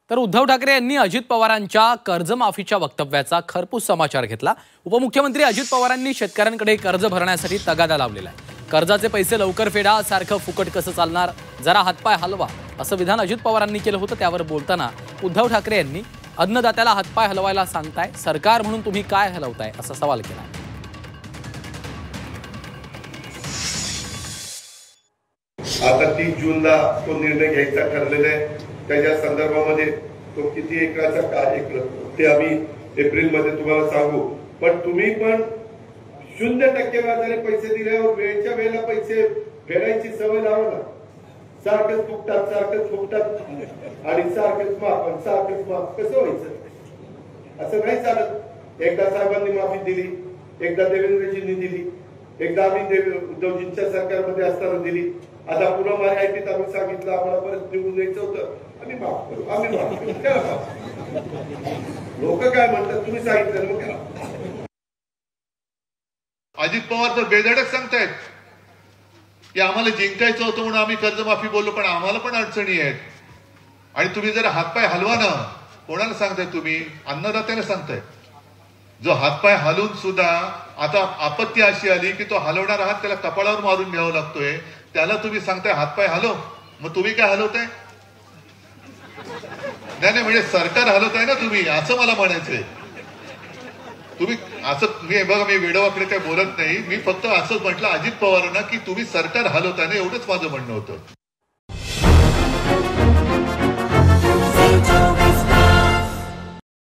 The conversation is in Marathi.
तर उद्धव ठाकरे यांनी अजित पवारांच्या कर्जमाफीच्या वक्तव्याचा खरपूस समाचार घेतला। उपमुख्यमंत्री अजित पवारांनी शेतकऱ्यांकडे कर्ज भरण्यासाठी तगादा लावलेला आहे। कर्जाचे पैसे लवकर फेडा, सारखं फुकट कसं चालणार, जरा हातपाय हलवा असं विधान अजित पवारांनी केलं होतं। त्यावर बोलताना उद्धव ठाकरे यांनी अन्नदात्याला हातपाय हलवायला सांगताय, सरकार म्हणून तुम्ही काय हलवताय असा सवाल केला। आता 30 जूनला तो निर्णय घ्यायचा ठरलेला आहे। त्याच्या संदर्भामध्ये तो किती एकराचा काय एकल ते आम्ही एप्रिलमध्ये तुम्हाला सांगू। पण तुम्ही पण 0% व्याजाने पैसे दिल्यावर वेळच्या वेळेला पैसे फेडायची सवय लावा ना। सारखंच फुकटात आणि सारखंच माफ कसं व्हायचं? असं नाही चालत। एकदा साहेबांनी माफी दिली, एकदा देवेंद्रजींनी दिली, एकदा आम्ही उद्धवजींच्या सरकारमध्ये असताना दिली। आता पुन्हा माहितीत आम्ही सांगितलं आम्हाला परत निवडून द्यायचं होतं, आम्ही माफ करू, आम्ही माफ करू। लोक काय म्हणतात तुम्ही सांगितलं मग करा। अजित पवार तर बेधडक सांगतायत की आम्हाला जिंकायचं होतं म्हणून आम्ही कर्जमाफी बोललो, पण आम्हाला पण अडचणी आहेत आणि तुम्ही जरा हातपाय हलवा ना। कोणाला सांगताय तुम्ही? अन्नदात्याला सांगताय। जो हातपाय हलवून सुद्धा आता आपत्ती अशी आली की तो हलवणारा हात त्याला कपाळावर मारून घ्यावा लागतोय, त्याला तुम्ही सांगताय हातपाय हलव, मग तुम्ही काय हलवताय? नाही म्हणजे सरकार हलवताय ना तुम्ही, असं मला म्हणायचंय। तुम्ही असं बघा, मी वेडवाकडे काय बोलत नाही, मी फक्त असं म्हटलं अजित पवारांना की तुम्ही सरकार हलवताय ना, एवढंच माझं म्हणणं होतं।